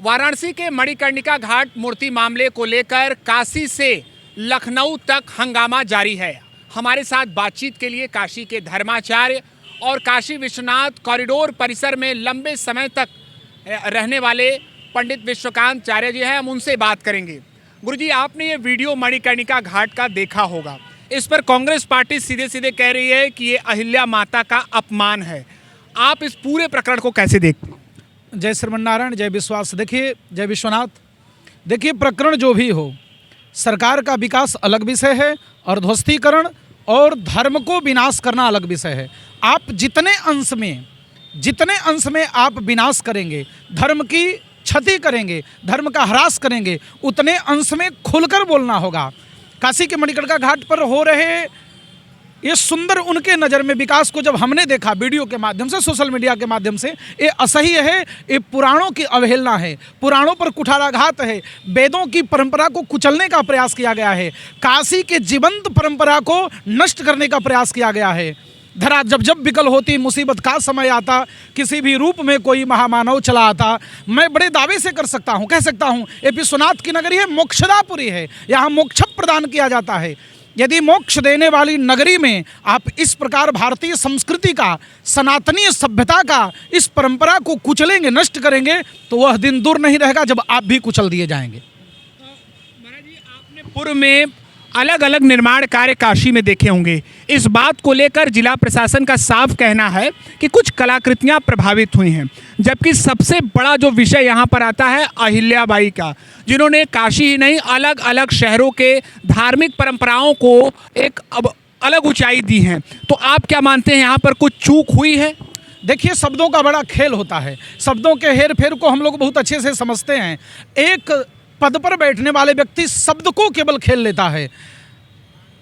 वाराणसी के मणिकर्णिका घाट मूर्ति मामले को लेकर काशी से लखनऊ तक हंगामा जारी है। हमारे साथ बातचीत के लिए काशी के धर्माचार्य और काशी विश्वनाथ कॉरिडोर परिसर में लंबे समय तक रहने वाले पंडित विश्वकांत आचार्य जी हैं। हम उनसे बात करेंगे। गुरुजी, आपने ये वीडियो मणिकर्णिका घाट का देखा होगा। इस पर कांग्रेस पार्टी सीधे सीधे कह रही है कि ये अहिल्या माता का अपमान है। आप इस पूरे प्रकरण को कैसे देखते हैं? जय श्रीमन्नारायण, जय विश्वास। देखिए, जय विश्वनाथ, देखिए प्रकरण जो भी हो, सरकार का विकास अलग विषय है और ध्वस्तीकरण और धर्म को विनाश करना अलग विषय है। आप जितने अंश में आप विनाश करेंगे, धर्म की क्षति करेंगे, धर्म का ह्रास करेंगे, उतने अंश में खुलकर बोलना होगा। काशी के मणिकर्णिका घाट पर हो रहे ये सुंदर उनके नज़र में विकास को जब हमने देखा वीडियो के माध्यम से, सोशल मीडिया के माध्यम से, ये असह्य है, ये पुराणों की अवहेलना है, पुराणों पर कुठाराघात है, वेदों की परंपरा को कुचलने का प्रयास किया गया है, काशी के जीवंत परंपरा को नष्ट करने का प्रयास किया गया है। धरा जब विकल होती, मुसीबत का समय आता, किसी भी रूप में कोई महामानव चला आता, मैं बड़े दावे से कर सकता हूँ, कह सकता हूँ, ये विश्वनाथ की नगरी है, मोक्षदापुरी है, यहाँ मोक्ष प्रदान किया जाता है। यदि मोक्ष देने वाली नगरी में आप इस प्रकार भारतीय संस्कृति का, सनातनीय सभ्यता का, इस परंपरा को कुचलेंगे, नष्ट करेंगे, तो वह दिन दूर नहीं रहेगा जब आप भी कुचल दिए जाएंगे। महाराज जी, आपने पूर्व में अलग अलग निर्माण कार्य काशी में देखे होंगे। इस बात को लेकर जिला प्रशासन का साफ कहना है कि कुछ कलाकृतियां प्रभावित हुई हैं, जबकि सबसे बड़ा जो विषय यहाँ पर आता है अहिल्याबाई का, जिन्होंने काशी ही नहीं अलग अलग शहरों के धार्मिक परंपराओं को एक अब अलग ऊंचाई दी है। तो आप क्या मानते हैं, यहाँ पर कुछ चूक हुई है? देखिए, शब्दों का बड़ा खेल होता है, शब्दों के हेर फेर को हम लोग बहुत अच्छे से समझते हैं। एक पद पर बैठने वाले व्यक्ति शब्द को केवल खेल लेता है।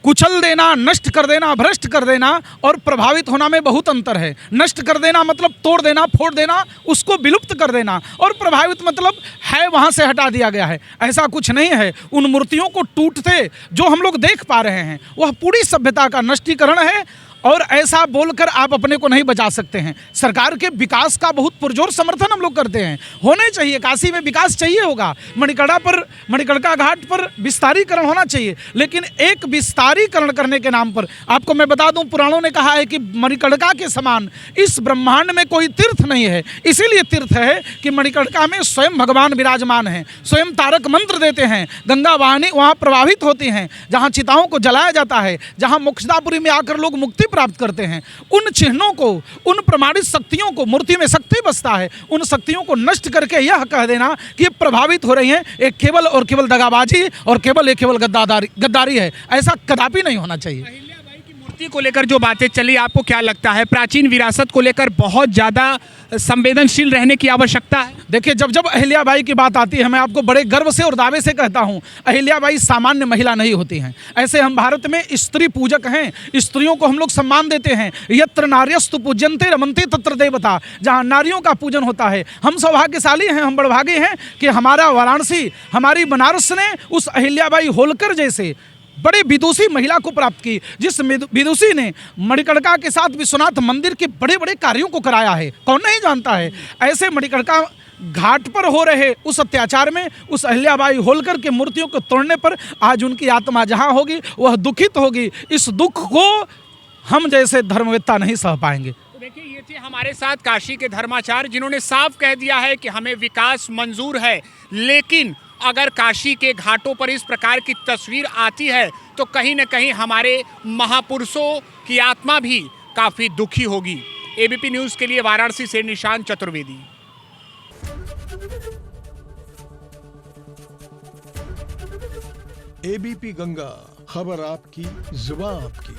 कुचल देना, नष्ट कर देना, भ्रष्ट कर देना और प्रभावित होना में बहुत अंतर है। नष्ट कर देना मतलब तोड़ देना, फोड़ देना, उसको विलुप्त कर देना, और प्रभावित मतलब है वहाँ से हटा दिया गया है। ऐसा कुछ नहीं है। उन मूर्तियों को टूटते जो हम लोग देख पा रहे हैं, वह पूरी सभ्यता का नष्टीकरण है, और ऐसा बोलकर आप अपने को नहीं बचा सकते हैं। सरकार के विकास का बहुत पुरजोर समर्थन हम लोग करते हैं, होने चाहिए। काशी में विकास चाहिए होगा, मणिकर्णिका घाट पर विस्तारीकरण होना चाहिए, लेकिन एक विस्तारीकरण करने के नाम पर आपको मैं बता दूं, पुराणों ने कहा है कि मणिकर्णिका के समान इस ब्रह्मांड में कोई तीर्थ नहीं है। इसीलिए तीर्थ है कि मणिकर्णिका में स्वयं भगवान विराजमान हैं, स्वयं तारक मंत्र देते हैं, गंगा वाहिनी वहाँ प्रवाहित होती हैं, जहाँ चिताओं को जलाया जाता है, जहाँ मोक्षदापुरी में आकर लोग मुक्ति प्राप्त करते हैं। उन चिन्हों को, उन प्रमाणित शक्तियों को, मूर्ति में शक्ति बसता है, उन शक्तियों को नष्ट करके यह कह देना कि ये प्रभावित हो रही हैं, एक केवल और केवल दगाबाजी और केवल गद्दारी है, ऐसा कदापि नहीं होना चाहिए। अहिल्याबाई की मूर्ति को लेकर जो बातें चली, आपको क्या लगता है? प्राचीन विरासत को लेकर बहुत ज़्यादा संवेदनशील रहने की आवश्यकता है। देखिए, जब अहिल्याबाई की बात आती है, मैं आपको बड़े गर्व से और दावे से कहता हूं, अहिल्याबाई सामान्य महिला नहीं होती हैं। ऐसे हम भारत में स्त्री पूजक हैं, स्त्रियों को हम लोग सम्मान देते हैं। यत्र नार्यस्तु पूज्यन्ते रमन्ते तत्र देवता, जहां नारियों का पूजन होता है। हम सौभाग्यशाली हैं, हम बड़भागे हैं कि हमारा वाराणसी, हमारी बनारस ने उस अहिल्याबाई होलकर जैसे बड़े विदुषी महिला को प्राप्त की, जिस विदुषी ने मणिकर्णिका के साथ विश्वनाथ मंदिर के बड़े बड़े कार्यों को कराया है। कौन नहीं जानता है? ऐसे मणिकर्णिका घाट पर हो रहे उस अत्याचार में, उस अहिल्याबाई होलकर के मूर्तियों को तोड़ने पर आज उनकी आत्मा जहाँ होगी वह दुखित होगी। इस दुख को हम जैसे धर्मवेत्ता नहीं सह पाएंगे। देखिए, ये थे हमारे साथ काशी के धर्माचार्य, जिन्होंने साफ कह दिया है कि हमें विकास मंजूर है, लेकिन अगर काशी के घाटों पर इस प्रकार की तस्वीर आती है तो कहीं न कहीं हमारे महापुरुषों की आत्मा भी काफ़ी दुखी होगी। एबीपी न्यूज़ के लिए वाराणसी से निशांत चतुर्वेदी। एबीपी गंगा, खबर आपकी, जुबान आपकी।